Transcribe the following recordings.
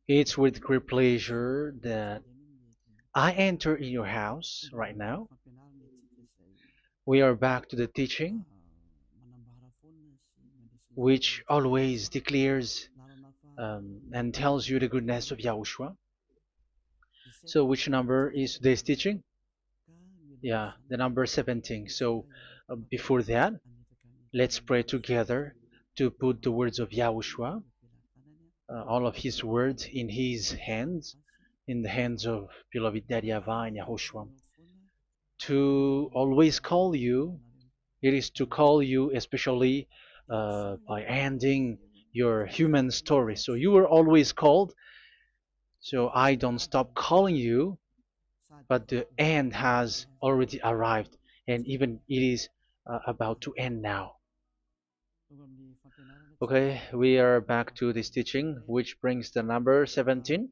It's with great pleasure that I enter in your house right now. We are back to the teaching, which always declares and tells you the goodness of Yahushua. So, which number is today's teaching? Yeah, the number 17. So, before that, let's pray together to put the words of Yahushua, all of his words in his hands, in the hands of beloved Daddy YAHVAH and YAHOSHUAH. To always call you, it is to call you especially by ending your human story. So you were always called, so I don't stop calling you, but the end has already arrived, and even it is about to end now. Okay, we are back to this teaching, which brings the number 17.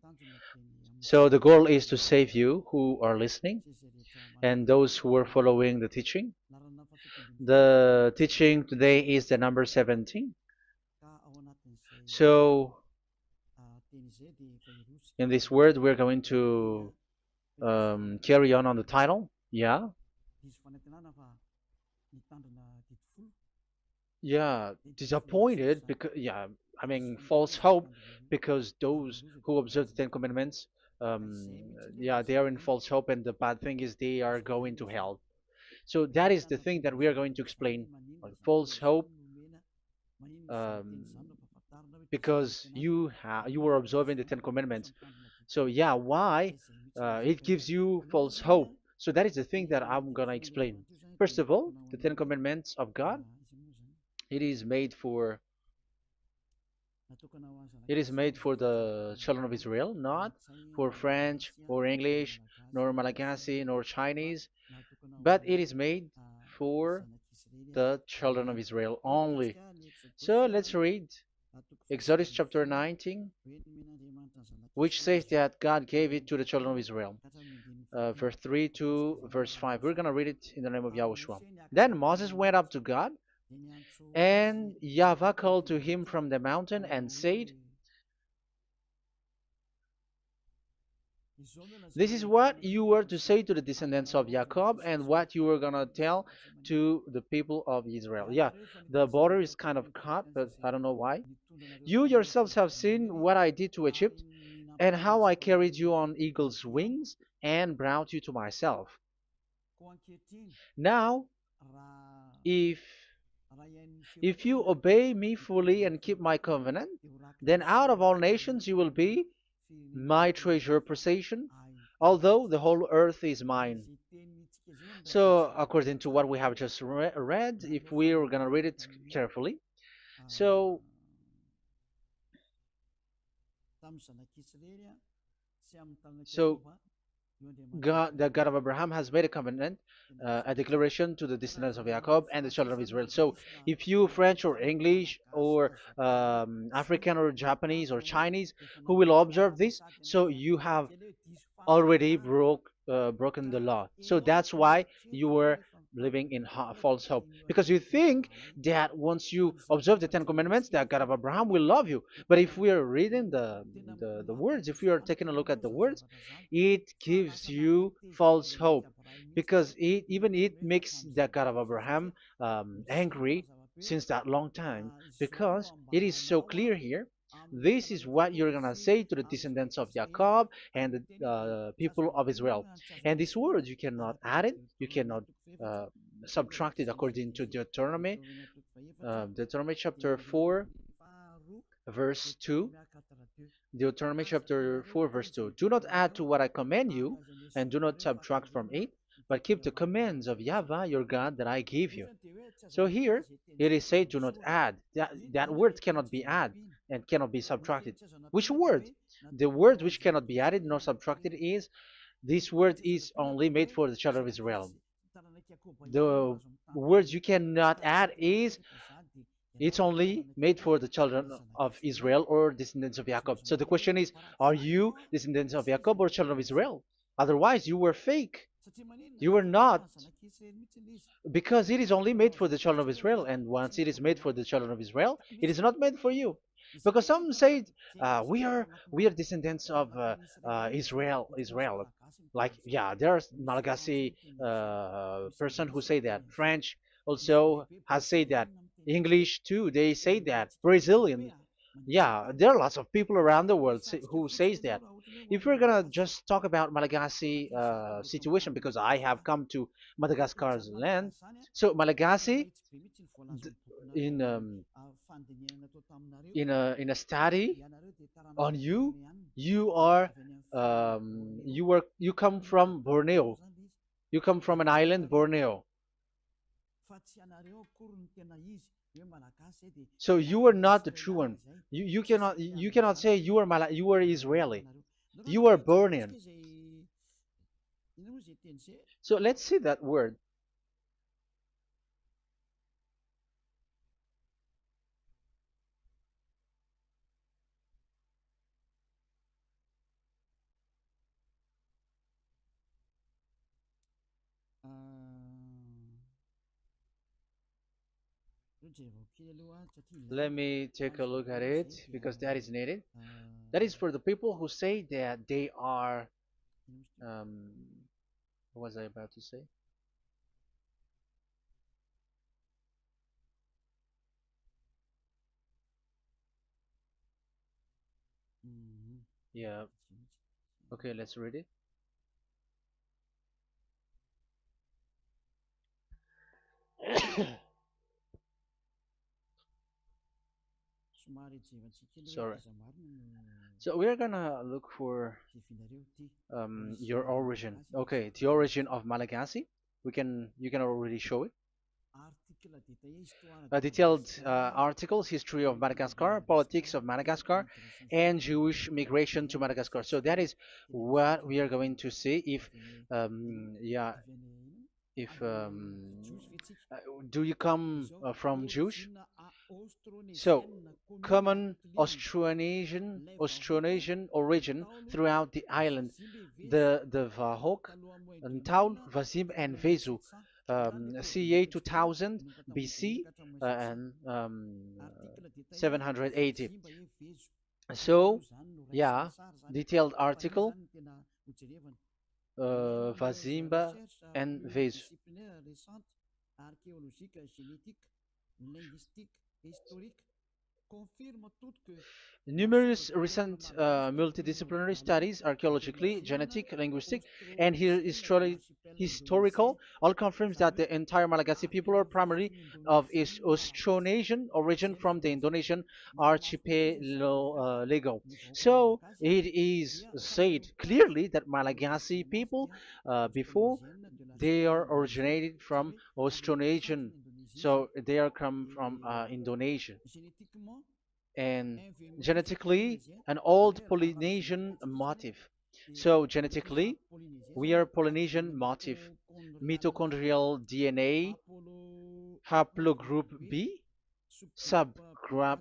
So the goal is to save you who are listening and those who are following the teaching. The teaching today is the number 17. So in this word, we're going to carry on the title. Yeah, yeah, disappointed because yeah, I mean false hope because those who observe the Ten Commandments, yeah, they are in false hope, and the bad thing is they are going to hell. So that is the thing that we are going to explain. Like false hope, um, because you were observing the Ten Commandments. So yeah, why it gives you false hope? So that is the thing that I'm gonna explain. First of all, the Ten Commandments of God, it is made for it is made for the children of Israel, not for French or English, nor Malagasy, nor Chinese, but it is made for the children of Israel only. So let's read Exodus chapter 19, which says that God gave it to the children of Israel. Verse 3 to verse 5. We're going to read it in the name of Yahushua. Then Moses went up to God, and YAHVAH called to him from the mountain and said, this is what you were to say to the descendants of Jacob and what you were going to tell to the people of Israel. Yeah, the border is kind of cut, but I don't know why. You yourselves have seen what I did to Egypt and how I carried you on eagle's wings and brought you to myself. Now, if you obey me fully and keep my covenant, then out of all nations you will be my treasure possession, although the whole earth is mine. So, according to what we have just read, if we are going to read it carefully, so so God, the God of Abraham, has made a covenant, a declaration to the descendants of Jacob and the children of Israel. So, if you French or English or African or Japanese or Chinese who will observe this, so you have already broken the law. So that's why you were living in false hope, because you think that once you observe the Ten Commandments, that God of Abraham will love you. But if we are reading the words, if we are taking a look at the words, it gives you false hope, because even it makes the God of Abraham angry since that long time, because it is so clear here. This is what you're gonna say to the descendants of Jacob and the people of Israel. And this word, you cannot add it, you cannot uh, subtract it, according to Deuteronomy, Deuteronomy chapter 4, verse 2. Deuteronomy chapter 4, verse 2. Do not add to what I command you, and do not subtract from it, but keep the commands of YAHVAH your God that I give you. So here it is said, do not add. That word cannot be added and cannot be subtracted. Which word? The word which cannot be added nor subtracted is, this word is only made for the children of Israel. The words you cannot add is, it's only made for the children of Israel or descendants of Jacob. So the question is, are you descendants of Jacob or children of Israel? Otherwise, you were fake. You were not, because it is only made for the children of Israel. And once it is made for the children of Israel, it is not made for you. because some say we are descendants of Israel. Like, yeah, there's Malagasy person who say that. French also has said that. English too, they say that. Brazilian, yeah, there are lots of people around the world who says that. If we're gonna just talk about Malagasy situation, because I have come to Madagascar's land, so Malagasy, in in a study on you, you come from Borneo. You come from an island, Borneo. So you are not the true one. You cannot say you are Israeli. You are Bornean. So let's see that word. Let me take a look at it because that is needed. That is for the people who say that they are. Um, what was I about to say? Yeah. Okay, let's read it. Sorry. So we're gonna look for your origin. Okay, the origin of Malagasy. You can already show it. Detailed articles, history of Madagascar, politics of Madagascar, and Jewish migration to Madagascar. So that is what we are going to see. Yeah, if uh, do you come from Jewish? So, common Austronesian origin throughout the island, the Vahok, Ntaul, Vazim, and Vezu, CA 2000 BC and 780. So, yeah, detailed article, Vazimba and Vezu. Numerous recent multidisciplinary studies, archaeologically, genetic, linguistic, and historical, all confirms that the entire Malagasy people are primarily of Austronesian origin from the Indonesian archipelago. So it is said clearly that Malagasy people, before, they are originated from Austronesian, so they are come from Indonesia, and genetically an old Polynesian motif. So genetically, we are Polynesian motif, mitochondrial DNA, haplogroup B, subgroup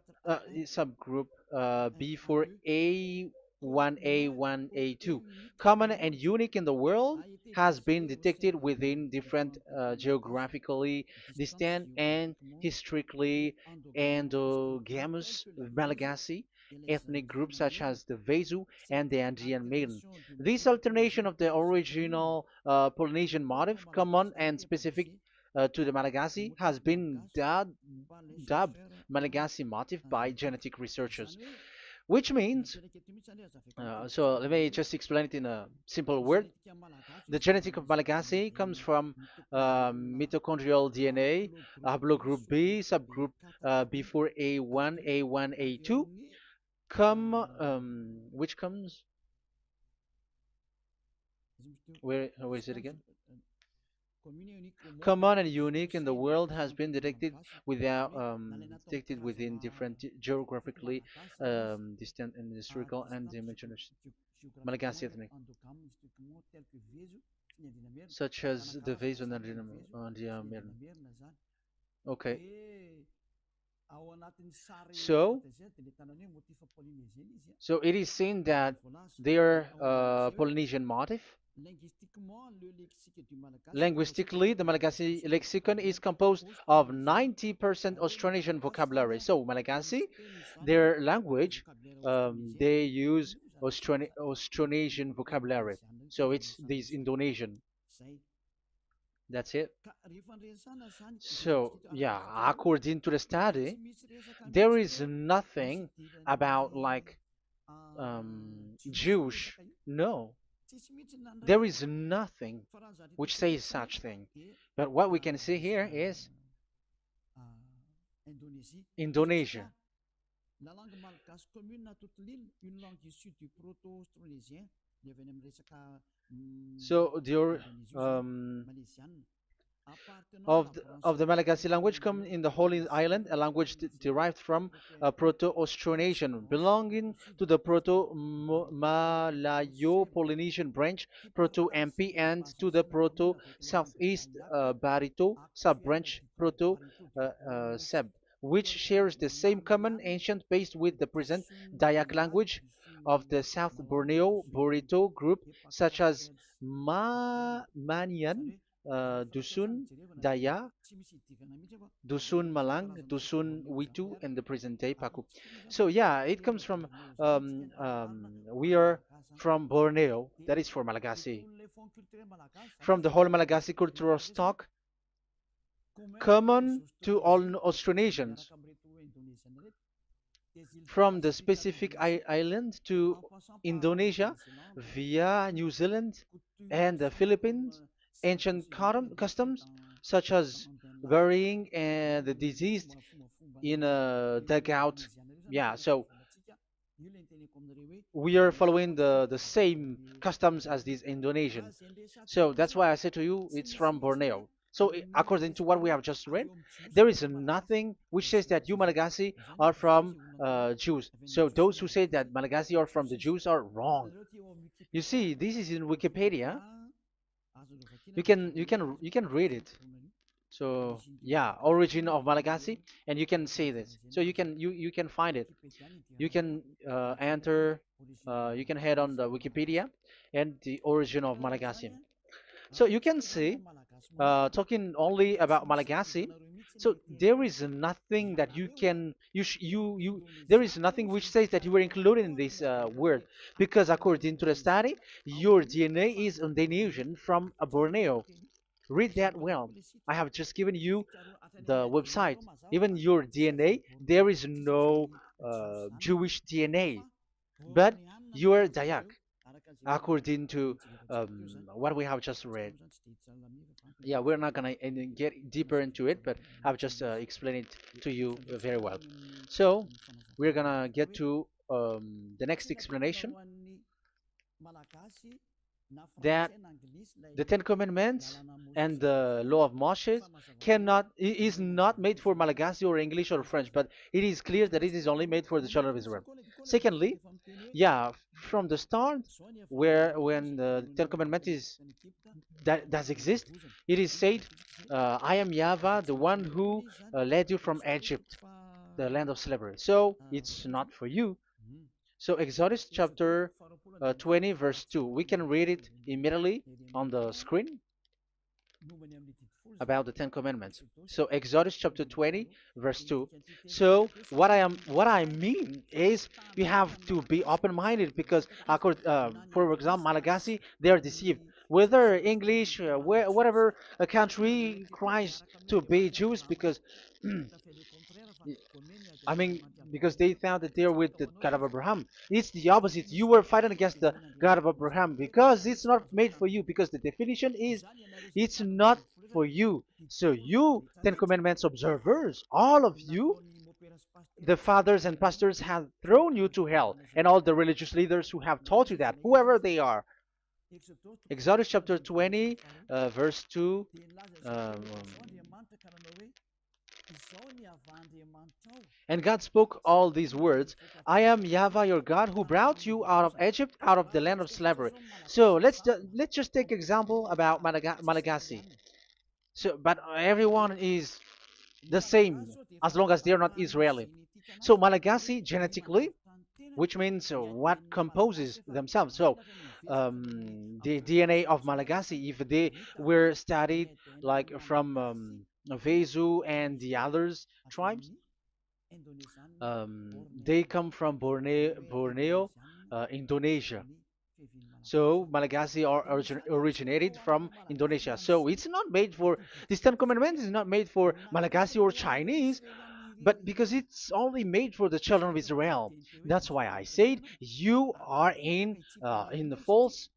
subgroup B4A1A1A2, common and unique in the world, has been detected within different geographically distant and historically endogamous Malagasy ethnic groups such as the Vezu and the Andean Maiden. This alternation of the original Polynesian motif, common and specific to the Malagasy, has been dubbed Malagasy motif by genetic researchers, which means, so let me just explain it in a simple word. The genetic of Malagasy comes from mitochondrial DNA, haplogroup B, subgroup B4A1, A1, A2, which comes, where is it again? Common and unique in the world, has been detected within different geographically distant and historical and dimensional Malagasy ethnic, such as the vase and the Okay, so so it is seen that they are Polynesian motif. Linguistically, the Malagasy lexicon is composed of 90% Austronesian vocabulary. So Malagasy, their language, they use Austronesian vocabulary. So it's this Indonesian. That's it. So yeah, according to the study, there is nothing about like Jewish. No, there is nothing which says such thing. But what we can see here is Indonesia. So the um, of the Malagasy language come in the Holy Island, a language derived from Proto-Austronesian, belonging to the Proto-Malayo-Polynesian branch, Proto-MP, and to the Proto-Southeast Barito sub-branch, Proto-Seb, which shares the same common ancient base with the present Dayak language of the South Borneo Burrito group, such as Manian, Dusun, Daya, Dusun Malang, Dusun Witu, and the present day Paku. So yeah, it comes from we are from Borneo, that is for Malagasy. From the whole Malagasy cultural stock, common to all Austronesians, from the specific island to Indonesia via New Zealand and the Philippines, ancient customs such as burying the deceased in a dugout. Yeah, so we are following the same customs as these Indonesian. So that's why I said to you it's from Borneo. So according to what we have just read, there is nothing which says that you Malagasy are from Jews. So those who say that Malagasy are from the Jews are wrong. You see, this is in Wikipedia. You can read it. So yeah, origin of Malagasy, and you can see this. So you can find it. You can enter. You can head on the Wikipedia and the origin of Malagasy. So you can see, talking only about Malagasy. So there is nothing that you can you there is nothing which says that you were included in this word, because according to the study, your DNA is Indonesian from Borneo. Read that well. I have just given you the website. Even your DNA, there is no Jewish DNA, but you are Dayak, according to what we have just read. Yeah, we're not gonna get deeper into it, but I've just explained it to you very well. So we're gonna get to the next explanation, that the Ten Commandments and the Law of Moshe is not made for Malagasy or English or French, but it is clear that it is only made for the children of Israel. Secondly, yeah, from the start, where when the Ten Commandments that does exist, it is said, "I am Yahweh, the one who led you from Egypt, the land of slavery." So it's not for you. So Exodus chapter 20 verse 2. We can read it immediately on the screen about the Ten Commandments. So Exodus chapter 20 verse 2. So what I mean is we have to be open-minded, because for example Malagasy, they are deceived. Whether English, whatever a country tries to be Jews, because I mean, because they found that they're with the God of Abraham. It's the opposite. You were fighting against the God of Abraham, because it's not made for you. Because the definition is, it's not for you. So you, Ten Commandments observers, all of you, the fathers and pastors have thrown you to hell, and all the religious leaders who have taught you that, whoever they are. Exodus chapter 20, verse 2. Um, And God spoke all these words: "I am Yahweh your God, who brought you out of Egypt, out of the land of slavery." So let's just take example about Malagasy. So, but everyone is the same as long as they're not Israeli. So Malagasy genetically, which means what composes themselves. So the DNA of Malagasy, if they were studied like from Vezu and the others tribes, they come from Borneo, Indonesia. So Malagasy are originated from Indonesia. So it's not made for this Ten Commandments is not made for Malagasy or Chinese, but because it's only made for the children of Israel. That's why I said you are in the false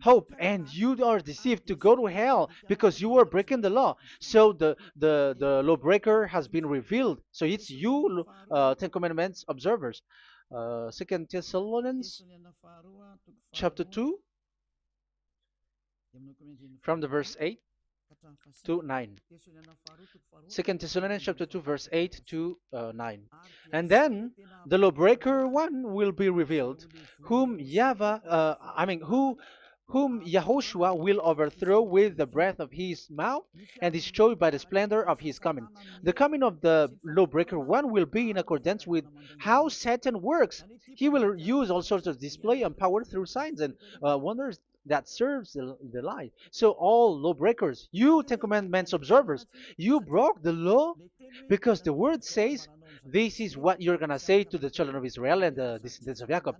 hope and you are deceived to go to hell because you are breaking the law. So the lawbreaker has been revealed. So it's you, Ten Commandments observers. Second Thessalonians chapter 2 from the verse 8 to 9. Second Thessalonians chapter 2 verse 8 to 9. And then the lawbreaker one will be revealed, whom whom Yahushua will overthrow with the breath of his mouth and destroy by the splendor of his coming. The coming of the lawbreaker one will be in accordance with how Satan works. He will use all sorts of display and power through signs and wonders that serves the lie. So all lawbreakers, you Ten Commandments observers, you broke the law because the word says this is what you're gonna say to the children of Israel and the descendants of Jacob.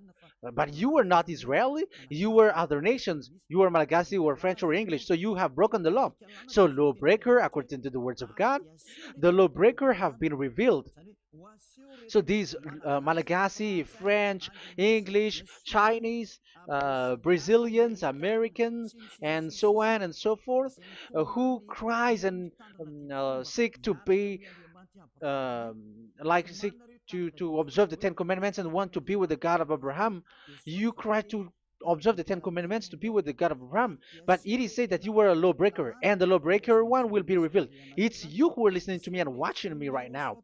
But you were not Israeli, you were other nations, you were Malagasy or French or English, so you have broken the law. So lawbreaker, according to the words of God, the lawbreaker have been revealed. So these Malagasy, French, English, Chinese, Brazilians, Americans, and so on and so forth, who cries and seek to be like seek to observe the Ten Commandments and want to be with the God of Abraham. You cry to observe the Ten Commandments to be with the God of Abraham, but it is said that you were a lawbreaker, and the lawbreaker one will be revealed. It's you who are listening to me and watching me right now,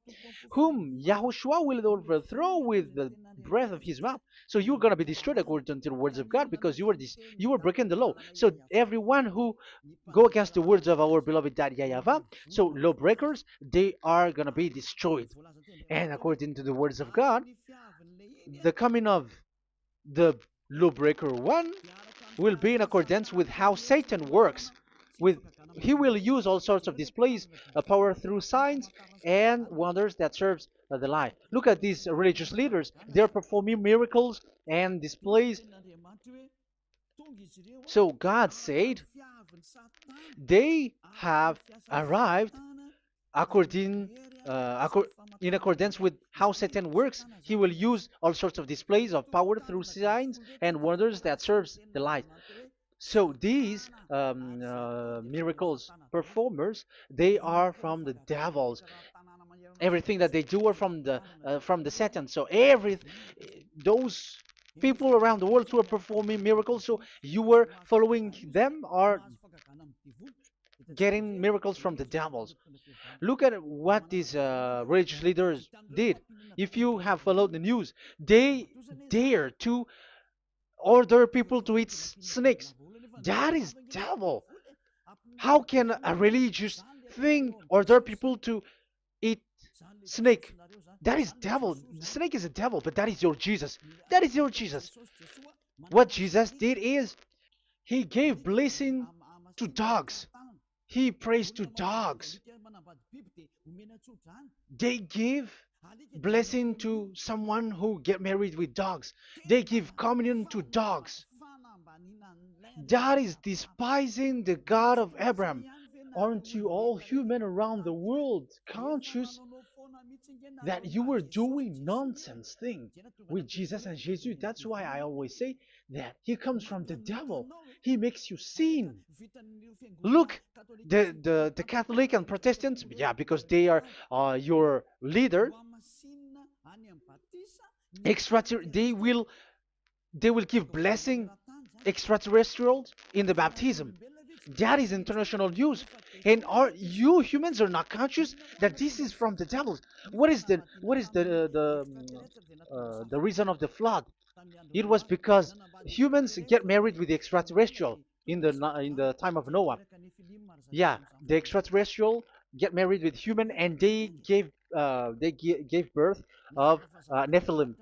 whom Yahushua will overthrow with the breath of his mouth. So you're gonna be destroyed according to the words of God because you were breaking the law. So everyone who go against the words of our beloved Dad YAHVAH, so lawbreakers, they are gonna be destroyed. And according to the words of God, the coming of the lawbreaker one will be in accordance with how Satan works. With he will use all sorts of displays, power through signs and wonders that serves the lie. Look at these religious leaders; they're performing miracles and displays. So God said they have arrived according in accordance with how Satan works. He will use all sorts of displays of power through signs and wonders that serves the light. So these miracles performers, they are from the devils. Everything that they do are from the Satan. So those people around the world who are performing miracles, so you were following them, are getting miracles from the devils. Look at what these religious leaders did. If you have followed the news, they dare to order people to eat snakes. That is devil. How can a religious thing order people to eat snake? That is devil. The snake is a devil, but that is your Jesus. That is your Jesus. What Jesus did is he gave blessing to dogs. He prays to dogs. They give blessing to someone who get married with dogs. They give communion to dogs. That is despising the God of Abraham. Aren't you all human around the world conscious that you were doing nonsense thing with Jesus and Jesus? That's why I always say that he comes from the devil. He makes you sin. Look, the Catholic and Protestants, yeah, because they are your leader. They will give blessing extraterrestrials in the baptism. That is international news. And are you humans are not conscious that this is from the devil? What is the reason of the flood? It was because humans get married with the extraterrestrial in the time of Noah. Yeah, the extraterrestrial get married with human, and they gave birth of Nephilim.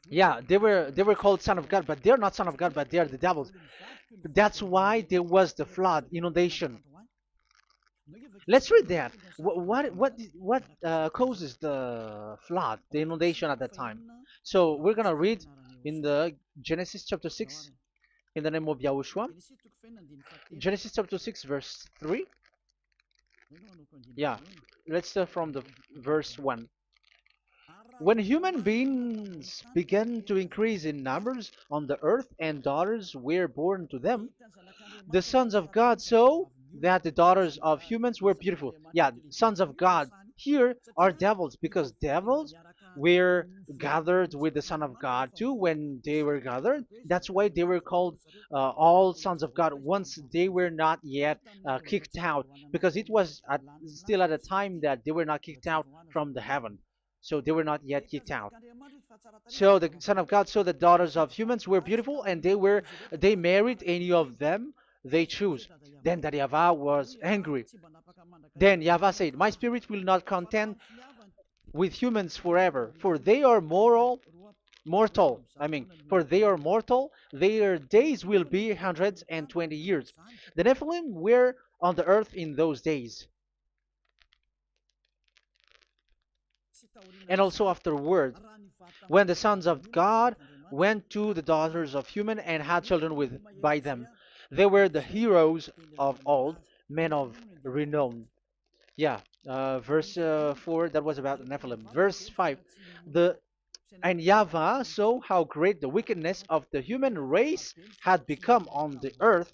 Yeah, they were called son of God, but they're not son of God, but they're the devils. That's why there was the flood, inundation. Let's read that. What causes the flood, the inundation at that time? So we're gonna read in the Genesis chapter 6 in the name of Yahushua. Genesis chapter 6 verse 3. Yeah, let's start from the verse 1. When human beings began to increase in numbers on the earth and daughters were born to them, the sons of God saw that the daughters of humans were beautiful. Yeah, sons of God here are devils because devils were gathered with the Son of God too when they were gathered. That's why they were called all sons of God once they were not yet kicked out because it was still at a time that they were not kicked out from the heaven. So they were not yet kicked out. So the Son of God saw the daughters of humans were beautiful, and they married any of them they choose. Then that Yahweh was angry. Then Yahweh said, "My spirit will not contend with humans forever, for they are mortal. For they are mortal. Their days will be 120 years. The Nephilim were on the earth in those days, and also afterward, when the sons of God went to the daughters of human and had children with by them. They were the heroes of old, men of renown." Yeah, verse 4, that was about the Nephilim. Verse 5, the and Yahweh saw how great the wickedness of the human race had become on the earth,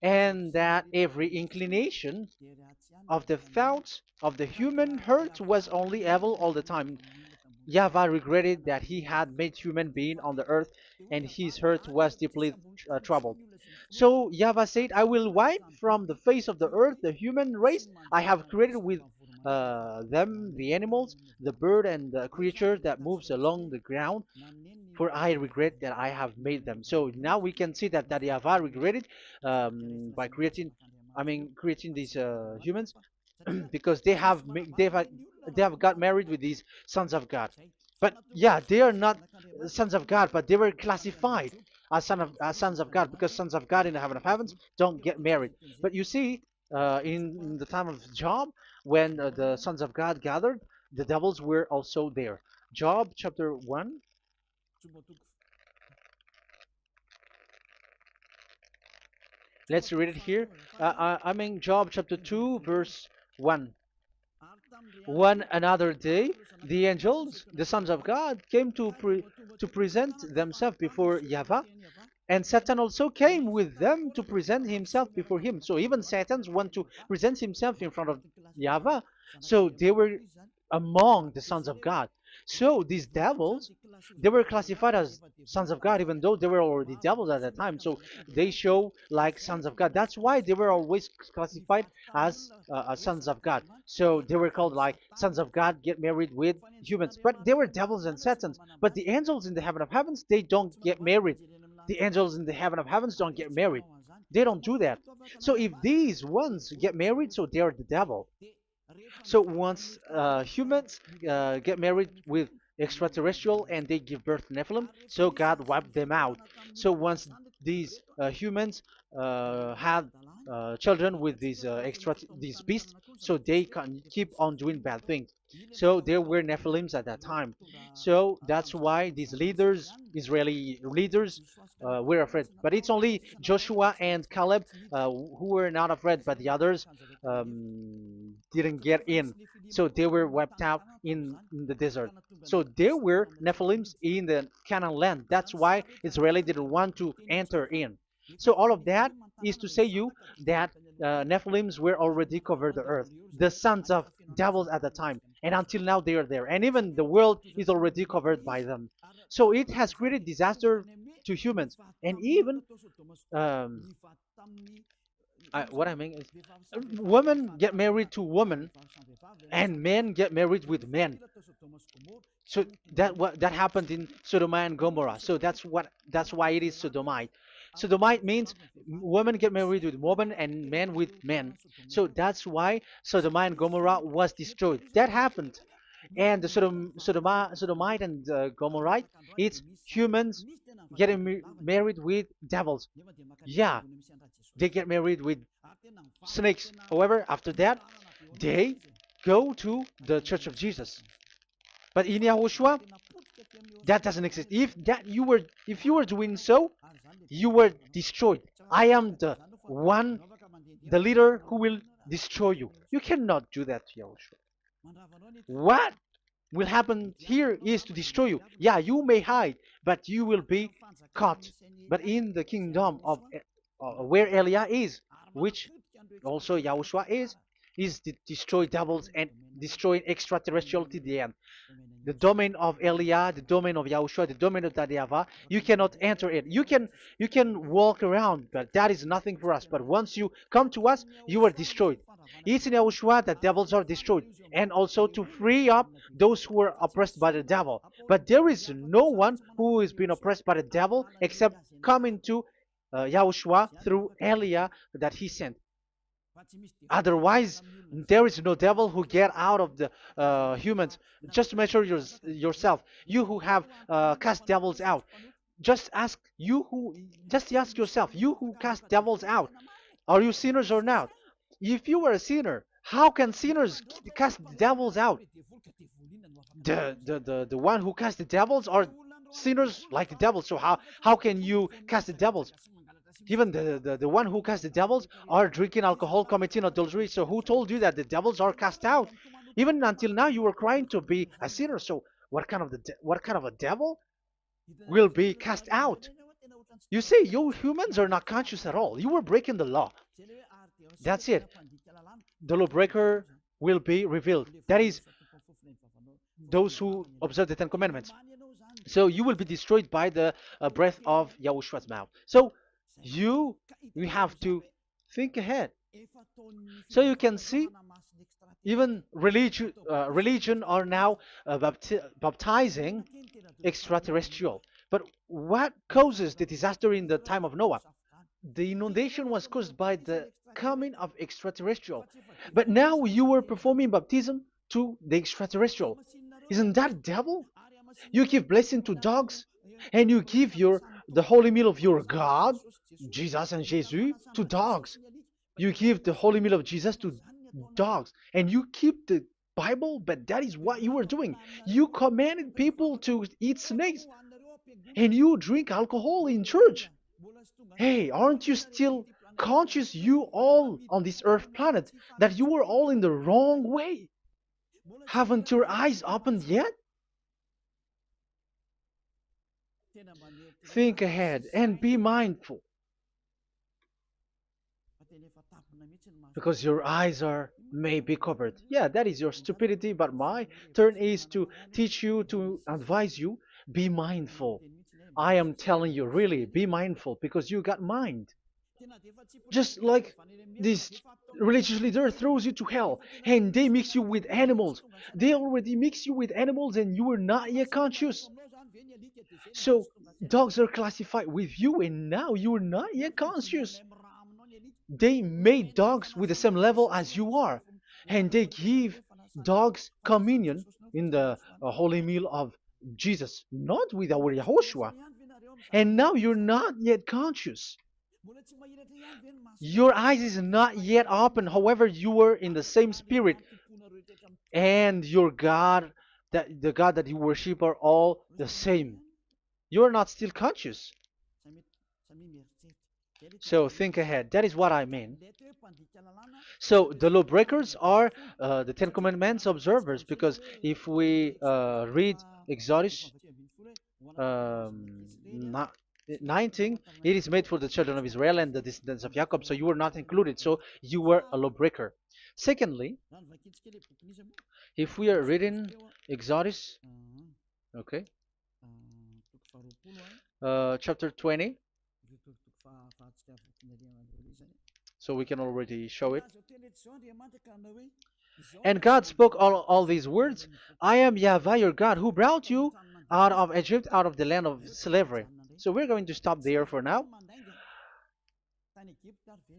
and that every inclination of the thoughts of the human heart was only evil all the time. Yahweh regretted that he had made human being on the earth, and his heart was deeply troubled. So Yahweh said, "I will wipe from the face of the earth the human race I have created with them, the animals, the bird, and the creature that moves along the ground, for I regret that I have made them." So now we can see that Yahweh regretted by creating these humans because they have got married with these sons of God. But yeah, they are not sons of God, but they were classified as sons of God because sons of God in the heaven of heavens don't get married. But you see, in the time of Job, when the sons of God gathered, the devils were also there. Job chapter 1. Let's read it here. Job chapter 2, verse 1. One another day, the angels, the sons of God, came to present themselves before Yahweh, and Satan also came with them to present himself before him. So even Satan's want to present himself in front of Yahweh. So they were among the sons of God. So these devils, they were classified as sons of God, even though they were already devils at that time. So they show like sons of God. That's why they were always classified as sons of God. So they were called like sons of God get married with humans. But they were devils and satans. But the angels in the heaven of heavens, they don't get married. The angels in the heaven of heavens don't get married. They don't do that. So if these ones get married, so they are the devil. So once humans get married with extraterrestrial and they give birth to Nephilim, so God wiped them out. So once these humans had children with these beasts, so they can keep on doing bad things. So there were Nephilims at that time. So that's why these leaders, Israeli leaders, were afraid. But it's only Joshua and Caleb who were not afraid, but the others didn't get in. So they were wiped out in the desert. So there were Nephilims in the Canaan land. That's why Israeli didn't want to enter in. So all of that is to say you that Nephilims were already covered the earth, the sons of devils at the time, and until now they are there, and even the world is already covered by them. So it has created disaster to humans, and even um, what I mean is, women get married to women, and men get married with men. So that happened in Sodom and Gomorrah. So that's why it is Sodomite. Sodomite means women get married with women and men with men. So that's why Sodom and Gomorrah was destroyed. That happened. and the Sodomite and Gomorrite, it's humans getting married with devils. Yeah, they get married with snakes. However, after that, they go to the Church of Jesus. But in Yahushua, that doesn't exist. If you were doing so, you were destroyed. I am the one, the leader who will destroy you. You cannot do that to Yahushua. What will happen here is to destroy you. Yeah, you may hide, but you will be caught. But in the kingdom of where Elia is, which also Yahushua is to destroy devils and destroy extraterrestrial to the end. The domain of Elia, the domain of Yahushua, the domain of YAHVAH, you cannot enter it. You can walk around, but that is nothing for us. But once you come to us, you are destroyed. It's in Yahushua that devils are destroyed, and also to free up those who are oppressed by the devil. But there is no one who is being oppressed by the devil except coming to Yahushua through Elia that he sent. Otherwise, there is no devil who get out of the humans. Just measure yourself. You who have cast devils out. Just ask you who. Just ask yourself. You who cast devils out. Are you sinners or not? If you are a sinner, how can sinners cast devils out? The one who cast the devils are sinners like the devils. So how can you cast the devils? Even the one who cast the devils are drinking alcohol, committing adultery. So who told you that the devils are cast out? Even until now, you were crying to be a sinner. So what kind of a devil will be cast out? You see, you humans are not conscious at all. You were breaking the law. That's it. The lawbreaker will be revealed. That is, those who observe the Ten Commandments. So you will be destroyed by the breath of Yahushua's mouth. So you have to think ahead. So you can see, even religion are now baptizing extraterrestrial. But what causes the disaster in the time of Noah? The inundation was caused by the coming of extraterrestrial. But now you are performing baptism to the extraterrestrial. Isn't that devil? You give blessing to dogs, and you give the holy meal of your God, Jesus and Jesus, to dogs. You give the holy meal of Jesus to dogs, and you keep the Bible, but that is what you were doing. You commanded people to eat snakes, and you drink alcohol in church. Hey, aren't you still conscious, you all on this earth planet, that you were all in the wrong way? Haven't your eyes opened yet? Think ahead and be mindful, because your eyes are may be covered. Yeah, that is your stupidity, but my turn is to teach you, to advise you. Be mindful. I am telling you, really, be mindful, because you got mind. Just like this religious leader throws you to hell, and they mix you with animals. They already mix you with animals, and you are not yet conscious. So dogs are classified with you, and now you are not yet conscious. They made dogs with the same level as you are, and they give dogs communion in the holy meal of Jesus, not with our Yahushua. And now you're not yet conscious. Your eyes is not yet open. However, you were in the same spirit, and your God, that the God that you worship, are all the same. You are not still conscious. So think ahead. That is what I mean. So the lawbreakers are the Ten Commandments observers, because if we read Exodus um, 19, it is made for the children of Israel and the descendants of Jacob, so you were not included, so you were a lawbreaker. Secondly, if we are reading Exodus, okay, chapter 20, so we can already show it. And God spoke all these words: I am YAHVAH your God, who brought you out of Egypt, out of the land of slavery. So we're going to stop there for now.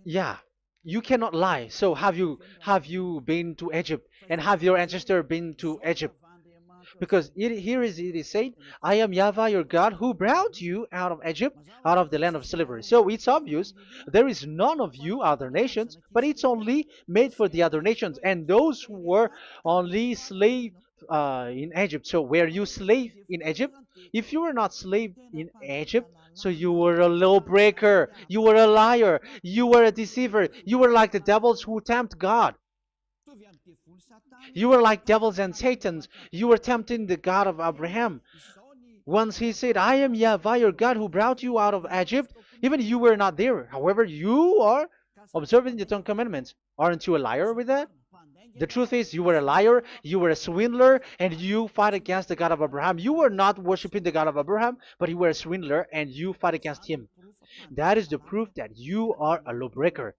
Yeah, you cannot lie. So have you been to Egypt, and have your ancestor been to Egypt? Because it is said, I am Yahweh your God who brought you out of Egypt, out of the land of slavery. So it's obvious there is none of you other nations, but it's only made for the other nations and those who were only slave in Egypt. So were you slave in Egypt? If you were not slave in Egypt, so you were a lawbreaker, you were a liar, you were a deceiver, you were like the devils who tempt God. You were like devils and Satans. You were tempting the God of Abraham. Once he said, I am Yahweh your God who brought you out of Egypt, even you were not there. However, you are observing the Ten Commandments. Aren't you a liar with that? The truth is, you were a liar, you were a swindler, and you fight against the God of Abraham. You were not worshiping the God of Abraham, but you were a swindler, and you fight against him. That is the proof that you are a lawbreaker.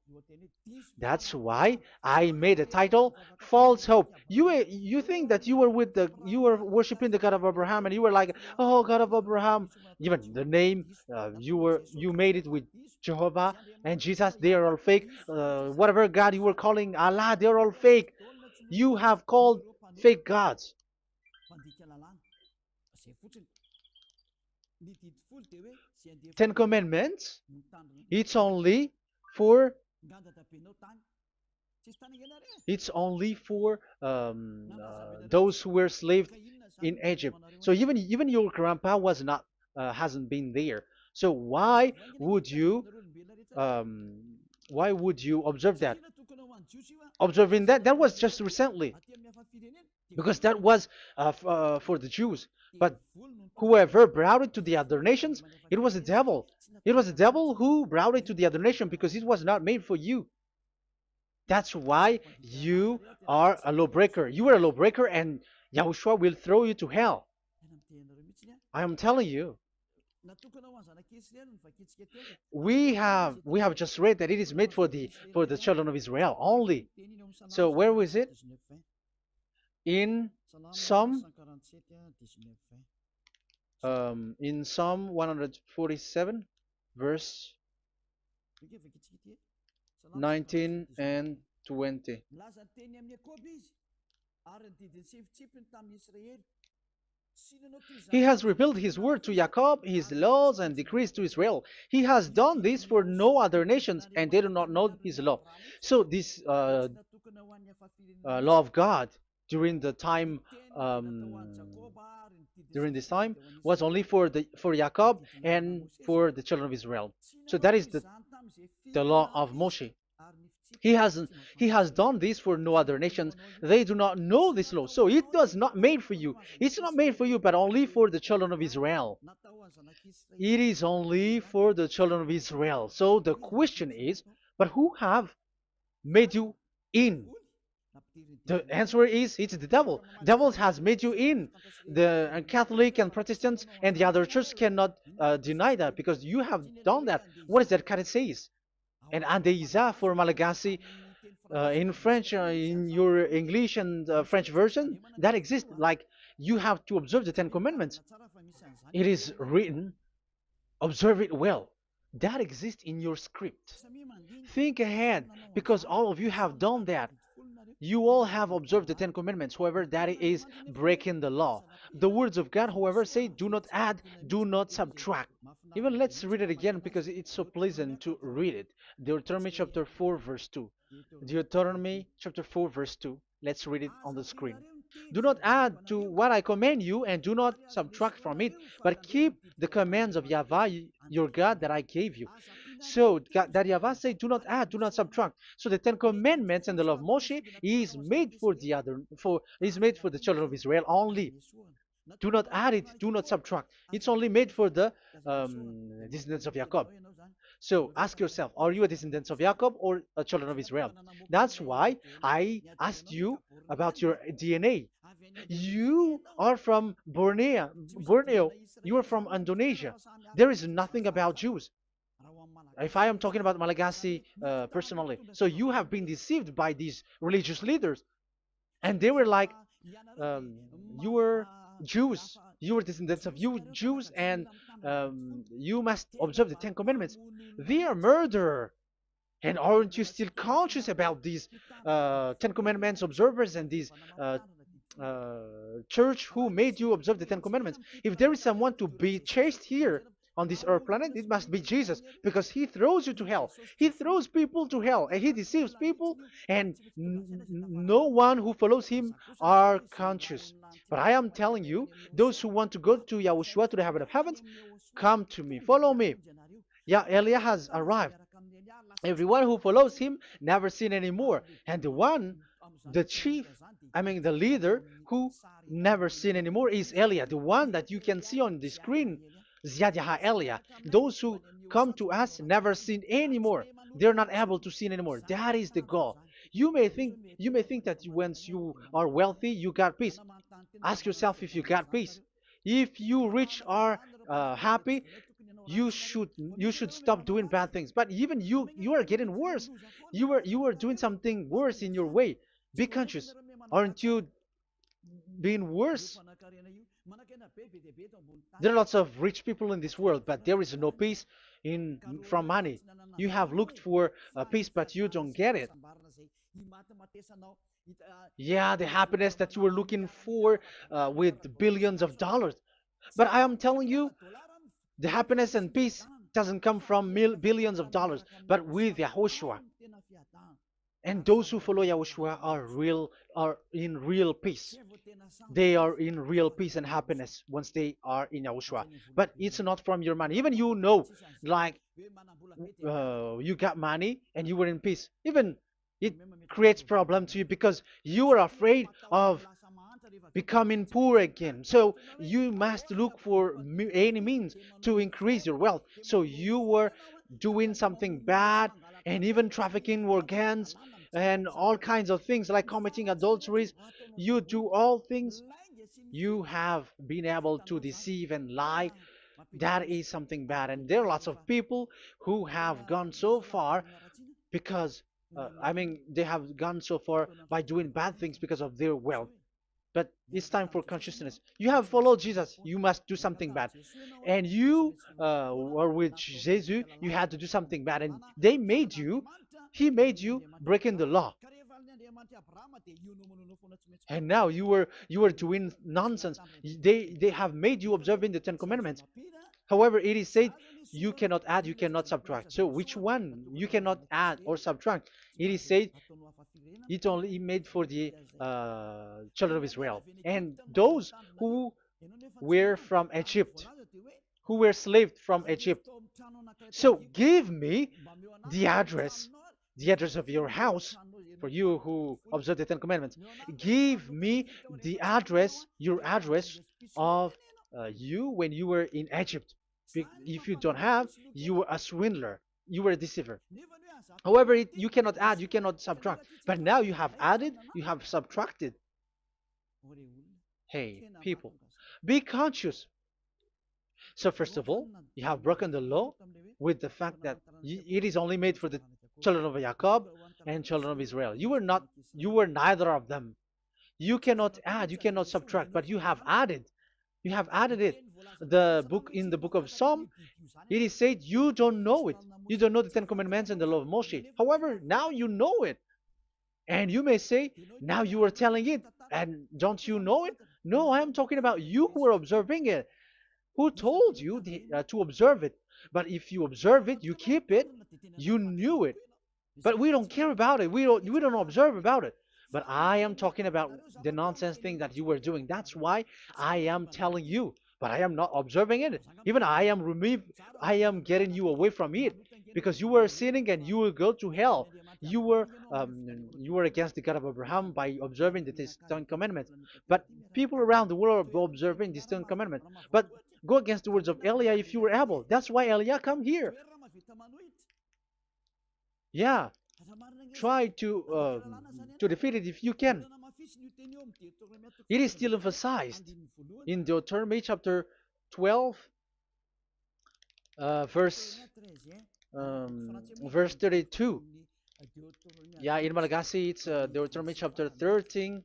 That's why I made a title, False Hope. You think that you were worshiping the God of Abraham, and you were like, oh, God of Abraham. Even the name, you made it with Jehovah and Jesus. They are all fake. Whatever God you were calling Allah, they are all fake. You have called fake gods. Ten Commandments. It's only for those who were slaves in Egypt. So even your grandpa was not hasn't been there. So would you um, why would you observe that? Observing that was just recently because that was for the Jews. But whoever brought it to the other nations, it was the devil. It was the devil who brought it to the other nation because it was not made for you. That's why you are a lawbreaker. You are a lawbreaker, and Yahushua will throw you to hell. I am telling you. We have just read that it is made for the children of Israel only. So where was it? In Psalm Psalm 147, verse 19 and 20. He has revealed his word to Jacob, his laws and decrees to Israel. He has done this for no other nations, and they do not know his law. So this law of God during the time during this time was only for Jacob and for the children of Israel. So that is the law of Moshe. He has done this for no other nations. They do not know this law. So it was not made for you. It's not made for you, but only for the children of Israel. It is only for the children of Israel. So the question is, but who have made you in? The answer is it's the devil. Devil has made you in. The Catholic and Protestants and the other church cannot deny that because you have done that. What is that it says? And Andeiza for Malagasy in French, in your English and French version, that exists. Like you have to observe the Ten Commandments. It is written, observe it well. That exists in your script. Think ahead because all of you have done that. You all have observed the Ten Commandments, however, that is breaking the law. The words of God, however, say, do not add, do not subtract. Even let's read it again because it's so pleasant to read it. Deuteronomy chapter 4, verse 2. Deuteronomy chapter 4, verse 2. Let's read it on the screen. Do not add to what I command you, and do not subtract from it, but keep the commands of Yahweh, your God, that I gave you. So that Yahweh said, do not add, do not subtract. So the Ten Commandments and the law of Moshe is made for the children of Israel only. Do not add it, do not subtract. It's only made for the descendants of Jacob. So ask yourself, are you a descendant of Jacob or a children of Israel? That's why I asked you about your DNA. You are from Borneo. You are from Indonesia. There is nothing about Jews. If I am talking about Malagasy personally. So you have been deceived by these religious leaders. And they were like, you were Jews. You were descendants of you Jews, and you must observe the Ten Commandments. They are murderer. And aren't you still conscious about these Ten Commandments observers and these church who made you observe the Ten Commandments. If there is someone to be chased here on this earth planet, it must be Jesus, because he throws you to hell. He throws people to hell, and he deceives people, and no one who follows him are conscious. But I am telling you, those who want to go to Yahushua, to the heaven of heavens, come to me, follow me. Yeah, Eliah has arrived. Everyone who follows him never sin anymore. And the chief, I mean the leader who never sin anymore is Eliah, the one that you can see on the screen. Ziyadah Eliah. Those who come to us never sin anymore. They're not able to sin anymore. That is the goal. You may think that once you are wealthy, you got peace. Ask yourself if you got peace. If you rich are happy, you should stop doing bad things. But even you are getting worse. You are doing something worse in your way. Be conscious. Aren't you being worse? There are lots of rich people in this world, but there is no peace in from money. You have looked for peace, but you don't get it. Yeah, the happiness that you were looking for with billions of dollars. But I am telling you, the happiness and peace doesn't come from billions of dollars, but with Yahushua. And those who follow Yahushua are in real peace. They are in real peace and happiness once they are in Yahushua. But it's not from your money. Even like you got money and you were in peace. Even it creates problem to you because you are afraid of becoming poor again. So you must look for any means to increase your wealth. So you were doing something bad and even trafficking organs and all kinds of things like committing adulteries. You do all things. You have been able to deceive and lie. That is something bad. And there are lots of people who have gone so far because, they have gone so far by doing bad things because of their wealth. But it's time for consciousness. You have followed Jesus, you must do something bad. And you were with Jesus, you had to do something bad. And he made you breaking the law. And now you were doing nonsense. They have made you observing the Ten Commandments. However, it is said you cannot add, you cannot subtract. So which one you cannot add or subtract? It is said it only made for the children of Israel and those who were from Egypt, who were slaved from Egypt. So give me the address, the address of your house, for you who observe the Ten Commandments. Give me the address, your address of you when you were in Egypt. If you don't have, you were a swindler, you were a deceiver. However, you cannot add, you cannot subtract. But now you have added, you have subtracted. Hey, people, be conscious. So first of all, you have broken the law with the fact that it is only made for the children of Jacob and children of Israel. You were neither of them. You cannot add, you cannot subtract, but you have added. You have added it. In the book of Psalm, it is said you don't know it. You don't know the Ten Commandments and the law of Moshe. However, now you know it. And you may say, now you are telling it, and don't you know it? No, I am talking about you who are observing it. Who told you to observe it? But if you observe it, you keep it, you knew it. But we don't care about it. We don't observe about it. But I am talking about the nonsense thing that you were doing. That's why I am telling you. But I am not observing it. Even I am getting you away from it because you were sinning and you will go to hell. You were against the God of Abraham by observing the Ten Commandments. But people around the world are observing the Ten Commandments. But go against the words of Eliah if you were able. That's why Eliah come here. Yeah, try to defeat it if you can. It is still emphasized in Deuteronomy chapter 12, verse 32. Yeah, in Malagasy it's Deuteronomy chapter 13,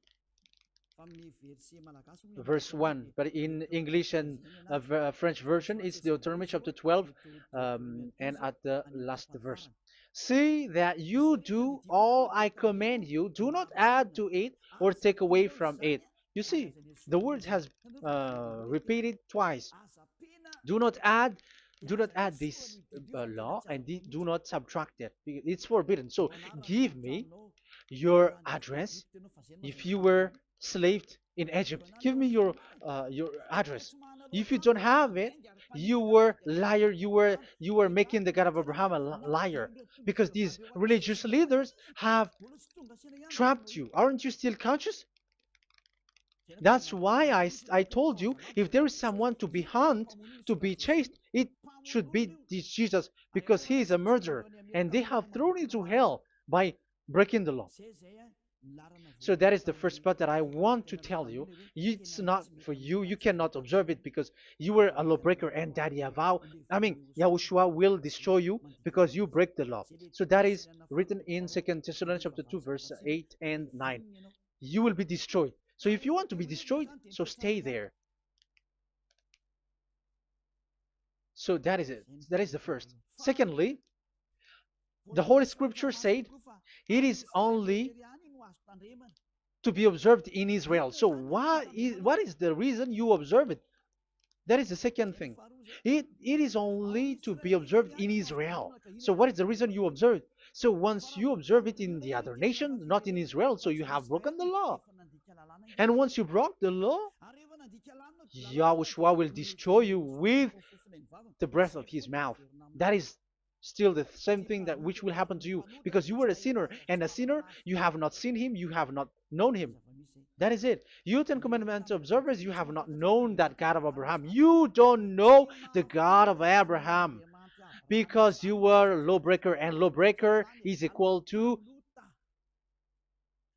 verse 1. But in English and French version, it's Deuteronomy chapter 12, and at the last verse. See that you do all I command you. Do not add to it or take away from it. You see, the word has repeated twice. Do not add, do not add this law, and do not subtract it. It's forbidden. So give me your address. If you were slaved in Egypt, give me your address. If you don't have it, you were liar. You were making the God of Abraham a liar, because these religious leaders have trapped you. Aren't you still conscious? That's why I told you, if there is someone to be hunted, to be chased, it should be this Jesus, because he is a murderer, and they have thrown you to hell by breaking the law. So that is the first part that I want to tell you. It's not for you. You cannot observe it because you were a lawbreaker, and that Yahushua will destroy you because you break the law. So that is written in 2 Thessalonians chapter 2, verse 8 and 9. You will be destroyed. So if you want to be destroyed, so stay there. So that is it. That is the first. Secondly, the Holy Scripture said it is only to be observed in Israel. So what is the reason you observe it? That is the second thing. It is only to be observed in Israel. So what is the reason you observe it? So once you observe it in the other nation, not in Israel, so you have broken the law. And once you broke the law, Yahushua will destroy you with the breath of his mouth. That is still the same thing that which will happen to you, because you were a sinner, and a sinner, you have not seen him, you have not known him. That is it. You Ten Commandments observers, you have not known that God of Abraham. You don't know the God of Abraham because you were a lawbreaker, and lawbreaker is equal to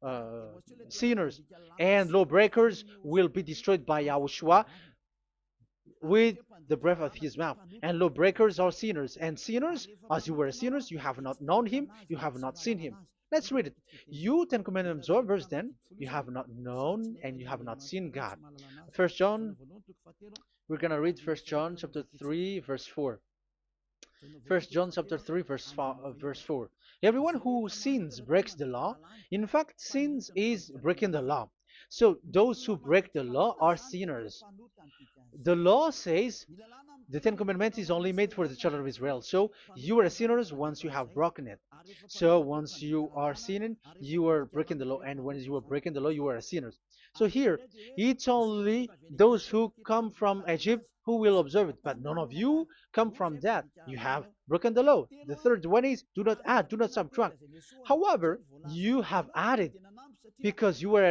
uh, sinners, and lawbreakers will be destroyed by Yahushua with the breath of his mouth. And lawbreakers are sinners, and sinners, as you were sinners, you have not known him, you have not seen him. Let's read it. You Ten Commandments observers, then, you have not known and you have not seen God. First John, we're gonna read First John chapter 3, verse 4. First John chapter 3, verse 4. Everyone who sins breaks the law. In fact, sins is breaking the law. So those who break the law are sinners. The law says the Ten Commandments is only made for the children of Israel. So you are sinners once you have broken it. So once you are sinning, you are breaking the law. And when you are breaking the law, you are a sinner. So here, it's only those who come from Egypt who will observe it. But none of you come from that. You have broken the law. The third one is do not add, do not subtract. However, you have added, because you were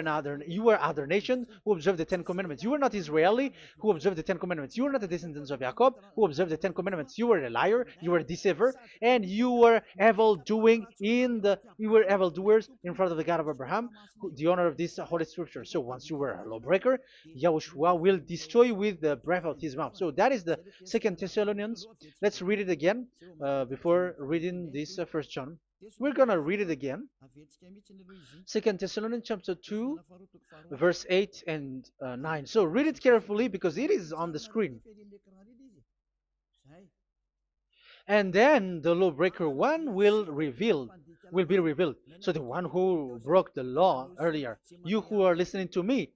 other nation who observed the Ten Commandments. You were not Israeli who observed the Ten Commandments. You were not the descendants of Jacob who observed the Ten Commandments. You were a liar, you were a deceiver, and you were evil doers in front of the God of Abraham, the honor of this holy scripture. So once you were a lawbreaker, Yahushua will destroy you with the breath of his mouth. So that is the Second Thessalonians. Let's read it again before reading this First John. We're gonna read it again. Second Thessalonians chapter 2, verse 8 and 9. So read it carefully because it is on the screen. And then the lawbreaker one will be revealed. So the one who broke the law earlier, you who are listening to me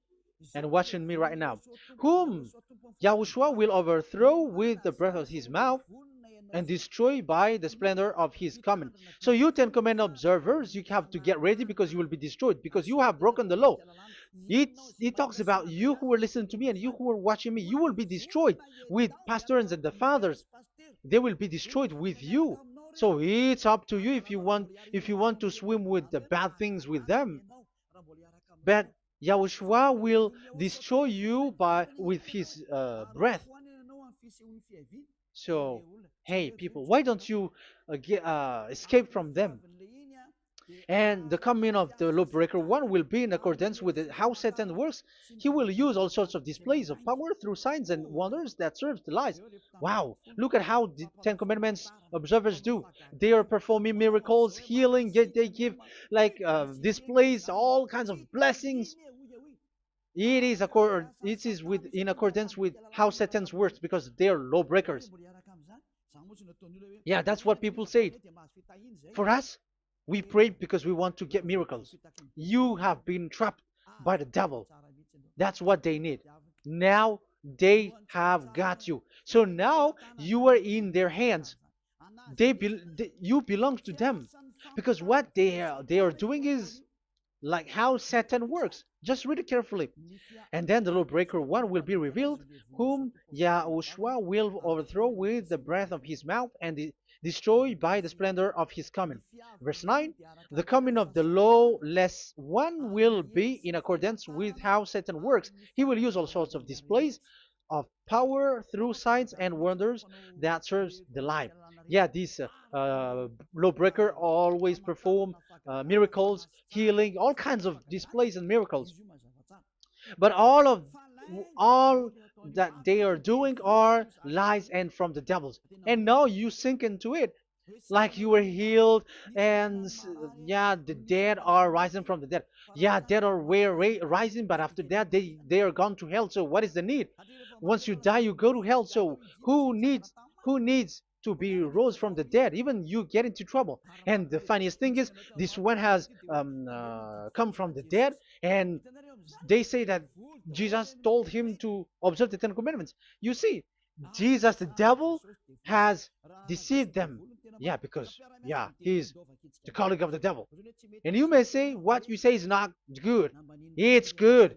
and watching me right now, whom Yahushua will overthrow with the breath of his mouth and destroy by the splendor of his coming. So you Ten Commandment observers, you have to get ready because you will be destroyed, because you have broken the law. It talks about you who are listening to me and you who are watching me. You will be destroyed with pastors and the fathers. They will be destroyed with you. So it's up to you if you want to swim with the bad things with them. But Yahushua will destroy you with his breath. So, hey, people, why don't you escape from them? And the coming of the lawbreaker one will be in accordance with how Satan works. He will use all sorts of displays of power through signs and wonders that serve the lies. Wow, look at how the Ten Commandments observers do. They are performing miracles, healing, they give like displays, all kinds of blessings. It is in accordance with how Satan's works, because they are lawbreakers. Yeah, that's what people say. For us, we pray because we want to get miracles. You have been trapped by the devil. That's what they need. Now they have got you. So now you are in their hands. You belong to them, because what they are doing is like how Satan works. Just read it carefully. And then the lawbreaker one will be revealed, whom Yahushua will overthrow with the breath of his mouth and destroy by the splendor of his coming. Verse 9, the coming of the lawless one will be in accordance with how Satan works. He will use all sorts of displays of power through signs and wonders that serves the lie. Yeah, this lawbreaker always perform miracles, healing, all kinds of displays and miracles. But all that they are doing are lies and from the devils. And now you sink into it, like you were healed, and yeah, the dead are rising from the dead. Yeah, dead are rising, but after that they are gone to hell. So what is the need? Once you die, you go to hell. So who needs to be rose from the dead? Even you get into trouble. And the funniest thing is, this one has come from the dead, and they say that Jesus told him to observe the Ten Commandments. You see, Jesus, the devil, has deceived them. Yeah, because yeah, he's the colleague of the devil. And you may say what you say is not good. It's good.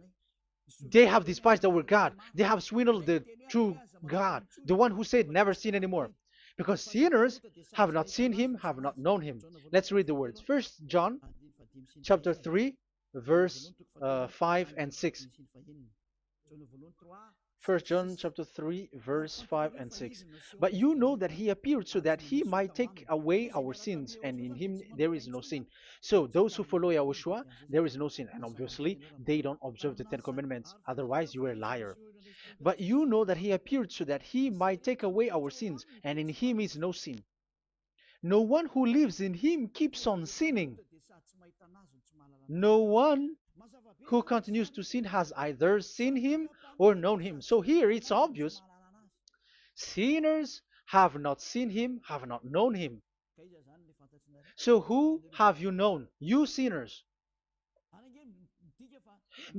They have despised our God. They have swindled the true God, the one who said never sin anymore. Because sinners have not seen him, have not known him. Let's read the words. First John chapter 3, verse 5 and 6. First John chapter 3, verse 5 and 6. But you know that he appeared so that he might take away our sins, and in him there is no sin. So those who follow YAHOSHUAH, there is no sin. And obviously, they don't observe the Ten Commandments. Otherwise, you are a liar. But you know that he appeared so that he might take away our sins, and in him is no sin. No one who lives in him keeps on sinning. No one who continues to sin has either seen him or known him. So here it's obvious. Sinners have not seen him, have not known him. So who have you known? You sinners.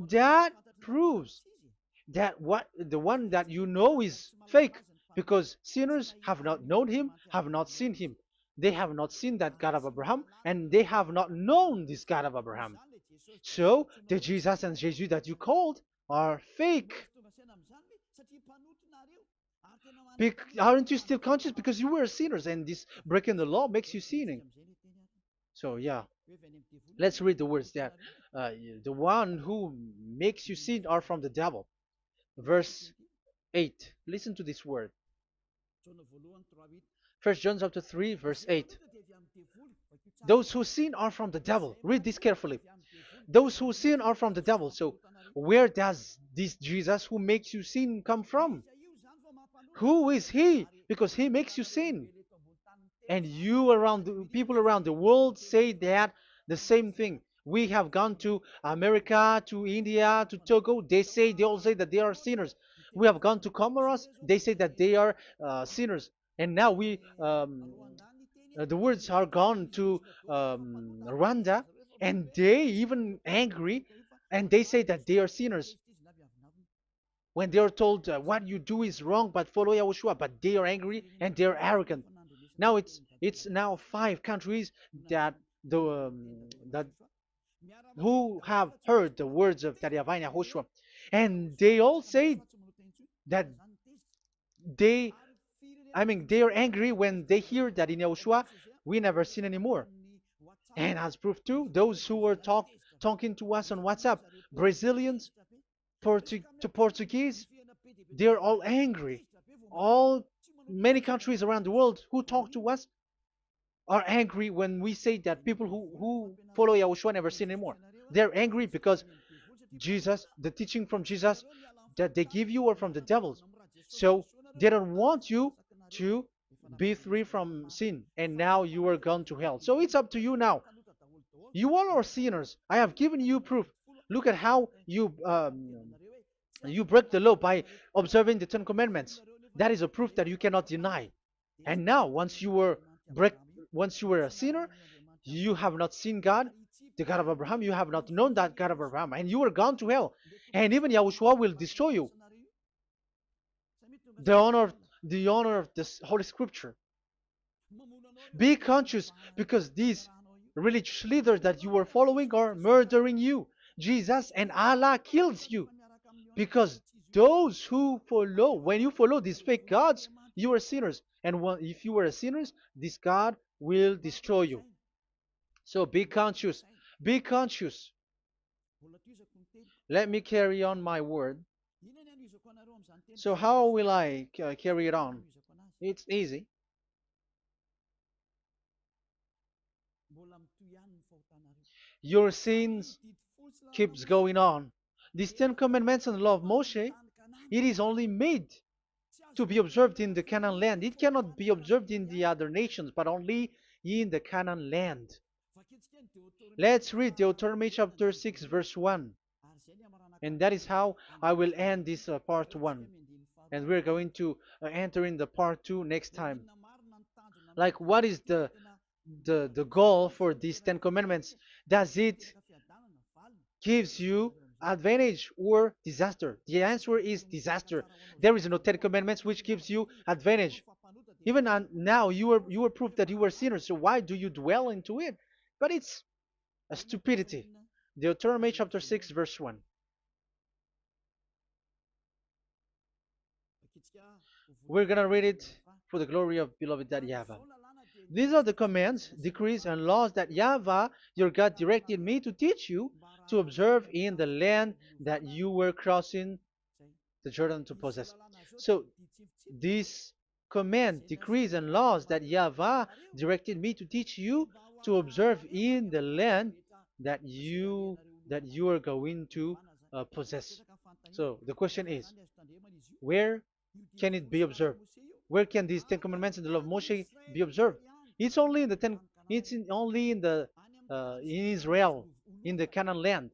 That proves that what the one that you know is fake, because sinners have not known him, have not seen him. They have not seen that God of Abraham, and they have not known this God of Abraham. So the Jesus and Jesus that you called are fake. Aren't you still conscious? Because you were sinners, and this breaking the law makes you sinning. So yeah, let's read the words that the one who makes you sin are from the devil. Verse 8. Listen to this word. First John chapter 3, verse 8. Those who sin are from the devil. Read this carefully. Those who sin are from the devil. So where does this Jesus who makes you sin come from? Who is he? Because he makes you sin. And people around the world say that the same thing. We have gone to America, to India, to Togo. They all say that they are sinners. We have gone to Comoros. They say that they are sinners. And now the words are gone to Rwanda, and they even angry, and they say that they are sinners when they are told what you do is wrong, but follow Yahushua. But they are angry and they are arrogant. Now it's now 5 countries that that who have heard the words of YAHVAH and YAHOSHUAH, and they all say that they they are angry when they hear that in Yahushua we never sin anymore. And as proof too, those who were talking to us on WhatsApp, Brazilians, Portuguese, they're all angry. All Many countries around the world who talk to us are angry when we say that people who follow Yahushua never sin anymore. They're angry because Jesus, the teaching from Jesus that they give you are from the devils. So they don't want you to be free from sin, and now you are gone to hell. So it's up to you now. You all are sinners. I have given you proof. Look at how you break the law by observing the Ten Commandments. That is a proof that you cannot deny. And now, once you were a sinner, you have not seen God. the God of Abraham. You have not known that God of Abraham, and you are gone to hell. And even Yahushua will destroy you. The honor, the honor of this Holy Scripture. Be conscious because these religious leaders that you are following are murdering you. Jesus and Allah kills you because those who follow, when you follow these fake gods, you are sinners. And if you are a sinner, this God will destroy you. So be conscious. Be conscious. Let me carry on my word. So how will I carry it on? It's easy. Your sins keeps going on. These Ten Commandments and the law of Moshe, it is only made to be observed in the Canaan land. It cannot be observed in the other nations, but only in the Canaan land. Let's read Deuteronomy chapter 6, verse 1. And that is how I will end this part 1. And we're going to enter in the part 2 next time. Like, what is the goal for these Ten Commandments? Does it gives you advantage or disaster? The answer is disaster. There is no Ten Commandments which gives you advantage. Even now, you are proof that you are sinners. So why do you dwell into it? But it's a stupidity. Deuteronomy chapter 6, verse 1. We're going to read it for the glory of beloved Daddy Yahvah. These are the commands, decrees, and laws that Yahvah, your God, directed me to teach you to observe in the land that you were crossing the Jordan to possess. So, these command, decrees, and laws that Yahvah directed me to teach you to observe in the land that you are going to possess. So the question is, where can it be observed? Where can these Ten Commandments and the law of Moshe be observed? It's only in the ten. Only in the in Israel, in the Canaan land,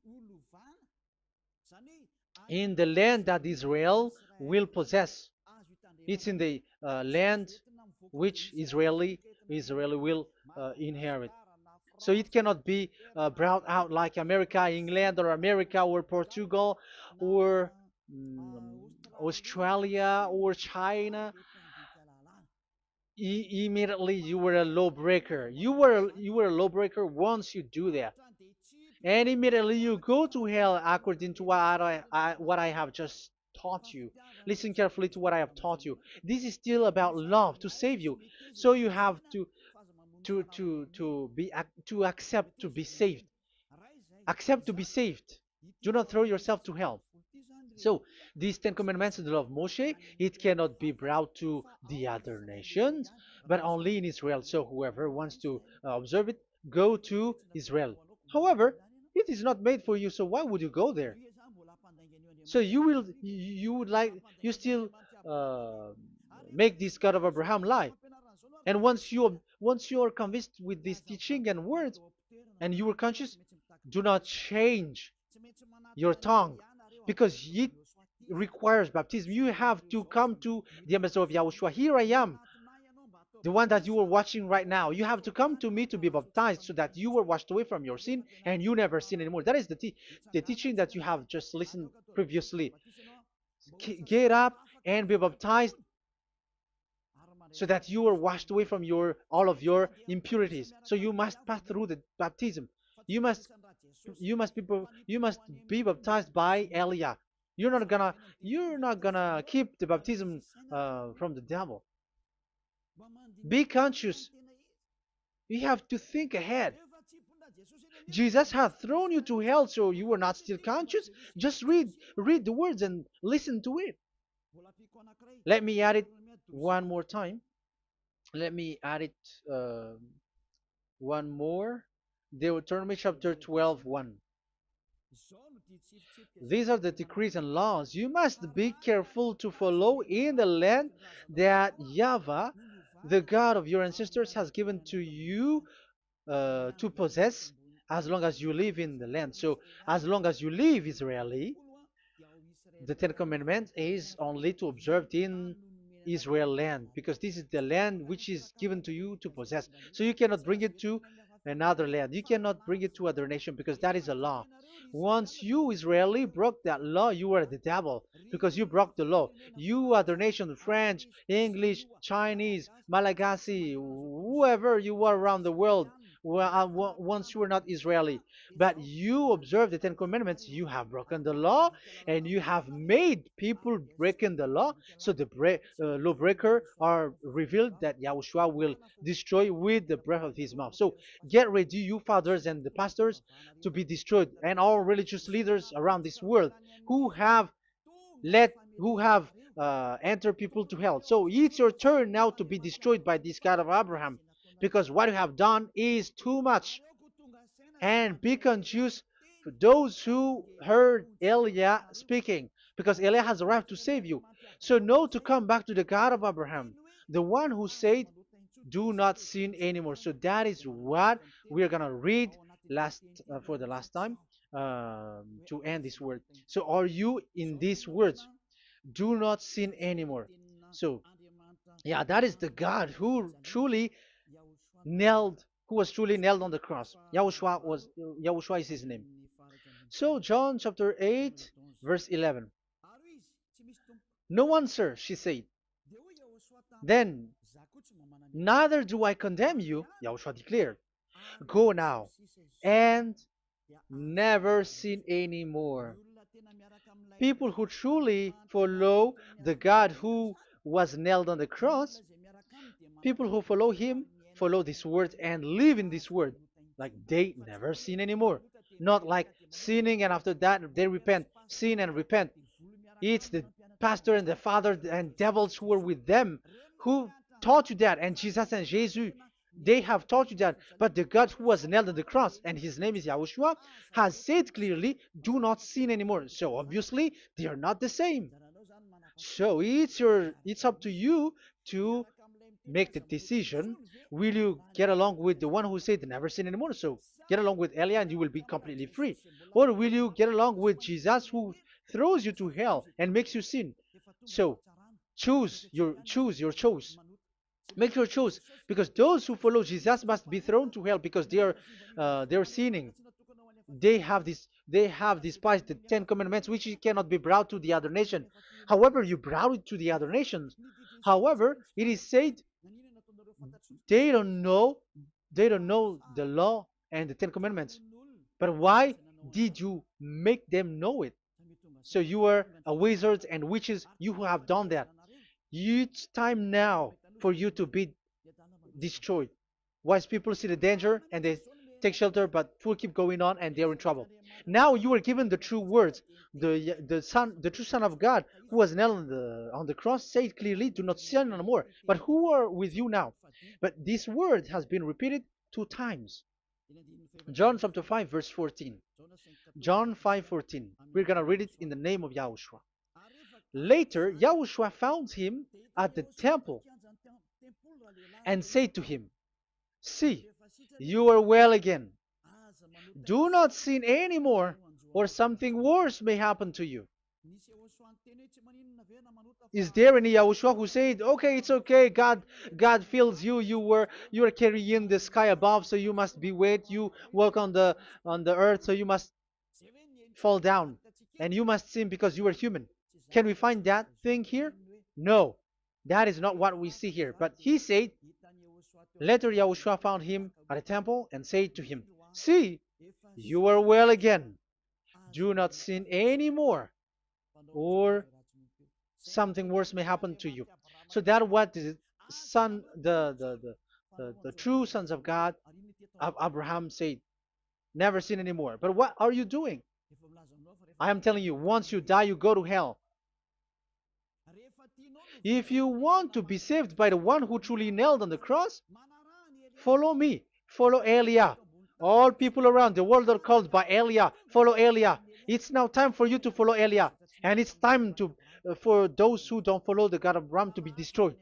in the land that Israel will possess. It's in the land which Israeli will inherit. So it cannot be brought out like America, England, or America, or Portugal, or Australia, or China. Immediately you were a lawbreaker. You were a lawbreaker once you do that, and immediately you go to hell according to what I have just taught you. Listen carefully to what I have taught you. This is still about love to save you. So you have to accept to be saved. Accept to be saved. Do not throw yourself to hell. So these Ten Commandments and the law of Moshe, it cannot be brought to the other nations, but only in Israel. So whoever wants to observe it, go to Israel. However, it is not made for you, so why would you go there? So you still uh, make this God of Abraham lie. And once you are convinced with this teaching and words, and you are conscious, do not change your tongue, because it requires baptism. You have to come to the ambassador of Yahushua. Here I am, the one that you are watching right now. You have to come to me to be baptized so that you are washed away from your sin and you never sin anymore. That is the teaching that you have just listened previously. Get up and be baptized so that you are washed away from all of your impurities. So you must pass through the baptism. You must be baptized by Elia. You're not gonna keep the baptism from the devil. Be conscious. You have to think ahead. Jesus has thrown you to hell, so you are not still conscious. Just read the words and listen to it. Let me add it one more time. Let me add it one more. Deuteronomy chapter 12, 1. These are the decrees and laws you must be careful to follow in the land that Yahvah, the God of your ancestors, has given to you to possess as long as you live in the land. So, as long as you live Israeli, the Ten Commandments is only to observe in Israel land, because this is the land which is given to you to possess. So you cannot bring it to another land. You cannot bring it to other nation because that is a law. Once you Israeli broke that law, you were the devil because you broke the law. You other nation, French, English, Chinese, Malagasy, whoever you are around the world, well, once you were not Israeli, but you observe the Ten Commandments, you have broken the law and you have made people breaking the law. So the lawbreaker are revealed that Yahushua will destroy with the breath of his mouth. So get ready, you fathers and the pastors, to be destroyed, and all religious leaders around this world who have who have entered people to hell. So it's your turn now to be destroyed by this God of Abraham, because what you have done is too much. And be conscious for those who heard Eliah speaking, because Eliah has arrived to save you. So know to come back to the God of Abraham, the one who said, do not sin anymore. So that is what we're gonna read last for the last time to end this word. So are you in these words? Do not sin anymore. So yeah, that is the God nailed, who was truly nailed on the cross. Yahushua is his name. So John chapter 8, verse 11. No answer, she said. Then, neither do I condemn you, Yahushua declared. Go now and never sin anymore. People who truly follow the God who was nailed on the cross, people who follow him, follow this word and live in this word. Like they never sin anymore. Not like sinning and after that they repent. Sin and repent. It's the pastor and the father and devils who were with them who taught you that. And Jesus and Jesus, they have taught you that. But the God who was nailed on the cross, and his name is Yahushua, has said clearly, do not sin anymore. So obviously, they are not the same. So it's up to you to make the decision. Will you get along with the one who said never sin anymore? So get along with Elia and you will be completely free. Or will you get along with Jesus who throws you to hell and makes you sin? So choose your choice. Make your choice, because those who follow Jesus must be thrown to hell because they're sinning. They have despised the Ten Commandments, which cannot be brought to the other nation. However, you brought it to the other nations. However, it is said they don't know they don't know the law and the Ten Commandments. But why did you make them know it? So you are a wizard and witches, you who have done that. It's time now for you to be destroyed. Wise people see the danger and they take shelter, but fool keep going on and they're in trouble. Now you are given the true words. The true Son of God, who was nailed on the cross, said clearly, "Do not sin no more." But who are with you now? But this word has been repeated 2 times. John chapter 5, verse 14. John 5:14. We're gonna read it in the name of Yahushua. Later, Yahushua found him at the temple and said to him, "See, you are well again. Do not sin anymore, or something worse may happen to you." Is there any Yahushua who said, "Okay, it's okay, God feels you, you are carrying the sky above, so you must be wet, you walk on the earth, so you must fall down, and you must sin because you are human"? Can we find that thing here? No, that is not what we see here. But he said, later Yahushua found him at a temple and said to him, "See, you are well again. Do not sin anymore, or something worse may happen to you." So that what the son, the true sons of God, of Abraham said, never sin anymore. But what are you doing? I am telling you, once you die, you go to hell. If you want to be saved by the one who truly nailed on the cross, follow me. Follow Elia. All people around the world are called by Elia. Follow Elia. It's now time for you to follow Elia. And it's time to for those who don't follow the God of Abraham to be destroyed.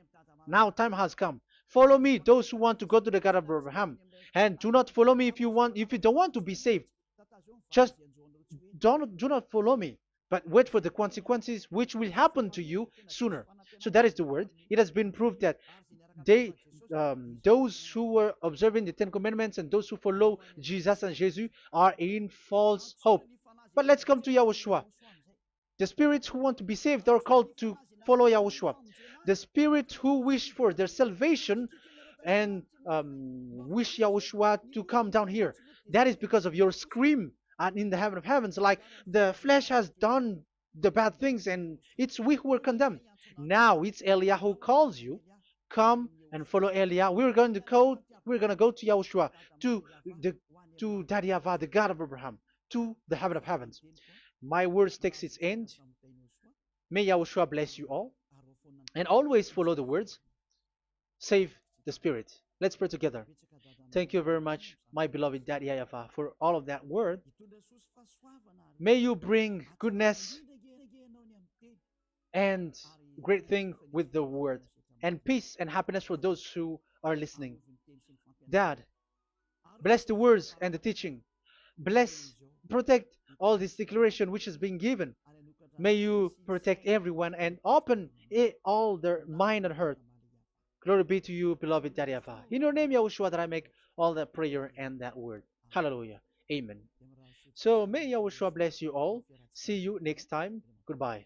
Now time has come. Follow me, those who want to go to the God of Abraham. And do not follow me if you don't want to be saved. Just do not follow me, but wait for the consequences which will happen to you sooner. So that is the word. It has been proved that they those who were observing the Ten Commandments and those who follow Jesus and Jesus are in false hope. But let's come to Yahushua. The spirits who want to be saved are called to follow Yahushua. The spirits who wish for their salvation and wish Yahushua to come down here. That is because of your scream and in the heaven of heavens. Like the flesh has done the bad things and it's we who are condemned. Now it's Eliah who calls you. Come and follow Eliah. We're going to go to Yahushua, to the to Daddy Yahvah, the God of Abraham, to the heaven of heavens. My words takes its end. May Yahushua bless you all. And always follow the words. Save the spirit. Let's pray together. Thank you very much, my beloved Daddy Yahvah, for all of that word. May you bring goodness and great thing with the word, and peace and happiness for those who are listening. Dad, bless the words and the teaching. Bless, protect all this declaration which is being given. May you protect everyone and open all their mind and heart. Glory be to you, beloved Daddy Yahvah. In your name, Yahushua, that I make all that prayer and that word. Hallelujah. Amen. So may Yahushua bless you all. See you next time. Goodbye.